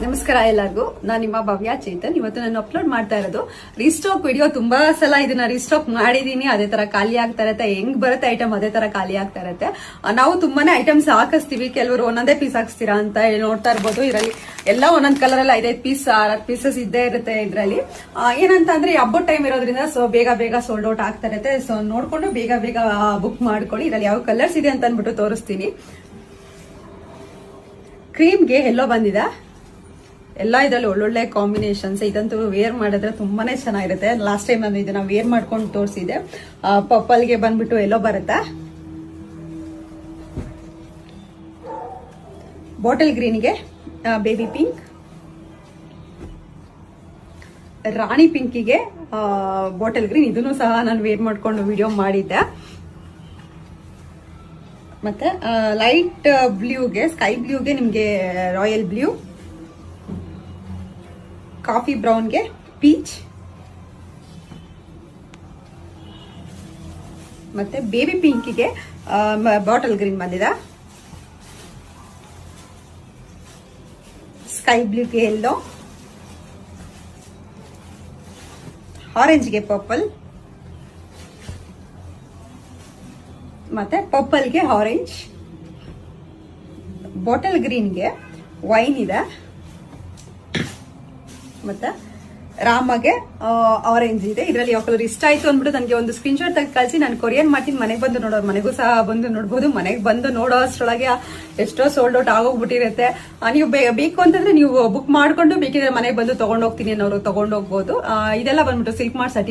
ನಮಸ್ಕಾರ ಎಲ್ಲರಿಗೂ. ನಾನು ನಿಮ್ಮ ಭವ್ಯ ಚೇತನ್. ಇವತ್ತು ನಾನು ಅಪ್ಲೋಡ್ ಮಾಡ್ತಾ ಇರೋದು ರೀಸ್ಟಾಕ್ ವಿಡಿಯೋ. ತುಂಬಾ ಸಲ ಇದನ್ನ ರೀಸ್ಟಾಕ್ ಮಾಡಿದೀನಿ, ಅದೇ ತರ ಖಾಲಿ ಆಗ್ತಾ ಇರತ್ತೆ. ಹೆಂಗ್ ಬರುತ್ತೆ ಐಟಮ್ ಅದೇ ತರ ಖಾಲಿ ಆಗ್ತಾ ಇರತ್ತೆ. ನಾವು ತುಂಬಾನೇ ಐಟಮ್ಸ್ ಹಾಕಿಸ್ತೀವಿ, ಕೆಲವರು ಒಂದೊಂದೇ ಪೀಸ್ ಹಾಕ್ಸ್ತೀರಾ ಅಂತ ನೋಡ್ತಾ ಇರ್ಬೋದು. ಇದರಲ್ಲಿ ಎಲ್ಲ ಒಂದೊಂದ್ ಕಲರ್ ಅಲ್ಲಿ 5 ಪೀಸ್ 6 ಪೀಸಸ್ ಇದ್ದೇ ಇರುತ್ತೆ. ಇದರಲ್ಲಿ ಏನಂತ ಅಂದ್ರೆ ಹಬ್ಬದ ಟೈಮ್ ಇರೋದ್ರಿಂದ ಸೊ ಬೇಗ ಸೋಲ್ಡ್ ಔಟ್ ಆಗ್ತಾ ಇರುತ್ತೆ. ಸೊ ನೋಡ್ಕೊಂಡು ಬೇಗ ಬುಕ್ ಮಾಡ್ಕೊಳ್ಳಿ. ಇದರಲ್ಲಿ ಯಾವ ಕಲರ್ಸ್ ಇದೆ ಅಂತ ಅಂದ್ಬಿಟ್ಟು ತೋರಿಸ್ತೀನಿ. ಕ್ರೀಮ್ಗೆ ಎಲ್ಲೋ ಬಂದಿದೆ. ಎಲ್ಲ ಇದರಲ್ಲಿ ಒಳ್ಳೊಳ್ಳೆ ಕಾಂಬಿನೇಷನ್ಸ್. ಇದಂತೂ ವೇರ್ ಮಾಡಿದ್ರೆ ತುಂಬಾನೇ ಚೆನ್ನಾಗಿರುತ್ತೆ. ಲಾಸ್ಟ್ ಟೈಮ್ ನಾನು ಇದನ್ನ ವೇರ್ ಮಾಡ್ಕೊಂಡು ತೋರಿಸಿದೆ. ಪರ್ಪಲ್ಗೆ ಬಂದ್ಬಿಟ್ಟು ಎಲ್ಲೋ ಬರುತ್ತೆ. ಬಾಟಲ್ ಗ್ರೀನ್ಗೆ ಬೇಬಿ ಪಿಂಕ್, ರಾಣಿ ಪಿಂಕಿಗೆ ಬಾಟಲ್ ಗ್ರೀನ್. ಇದನ್ನು ಸಹ ನಾನು ವೇರ್ ಮಾಡ್ಕೊಂಡು ವಿಡಿಯೋ ಮಾಡಿದ್ದೆ. ಮತ್ತೆ ಲೈಟ್ ಬ್ಲೂಗೆ, ಸ್ಕೈ ಬ್ಲೂಗೆ ನಿಮ್ಗೆ ರಾಯಲ್ ಬ್ಲೂ, ಕಾಫಿ ಬ್ರೌನ್ಗೆ ಪೀಚ್, ಮತ್ತೆ ಬೇಬಿ ಪಿಂಕಿಗೆ ಬಾಟಲ್ ಗ್ರೀನ್ ಬಂದಿದೆ. ಸ್ಕೈ ಬ್ಲೂಗೆ ಎಲ್ಲೋ, ಆರೆಂಜ್ಗೆ ಪರ್ಪಲ್, ಮತ್ತೆ ಪರ್ಪಲ್ಗೆ ಆರೆಂಜ್, ಬಾಟಲ್ ಗ್ರೀನ್ಗೆ ವೈನ್ ಇದೆ, ಮತ್ತೆ ರಾಮಗೆ ಆರೆಂಜ್ ಇದೆ. ಇದರಲ್ಲಿ ಯಾವ ಕಲರ್ ಇಷ್ಟ ಆಯ್ತು ಅಂದ್ಬಿಟ್ಟು ನನಗೆ ಒಂದು ಸ್ಕ್ರೀನ್ ಶಾಟ್ ತೆಗೆದು ಕಳಿಸಿ, ನಾನು ಕೊರಿಯರ್ ಮಾಡ್ತೀನಿ. ಮನೆಗೆ ಬಂದು ನೋಡೋರು ಮನೆಗೂ ಸಹ ಬಂದು ನೋಡ್ಬೋದು. ಮನೆಗೆ ಬಂದು ನೋಡೋ ಅಷ್ಟರೊಳಗೆ ಎಷ್ಟೋ ಸೋಲ್ಡ್ ಔಟ್ ಆಗೋಗ್ಬಿಟ್ಟಿರುತ್ತೆ. ನೀವು ಬೇಕು ಅಂತಂದ್ರೆ ನೀವು ಬುಕ್ ಮಾಡ್ಕೊಂಡು ಬೇಕಿದ್ರೆ ಮನೆಗೆ ಬಂದು ತಗೊಂಡೋಗ್ತೀನಿ ಅನ್ನೋರು ತಗೊಂಡೋಗ್ಬೋದು. ಇದೆಲ್ಲ ಬಂದ್ಬಿಟ್ಟು ಸಿಲ್ಕ್ ಮಾರ್ಟ್ ಸರ್ಟಿ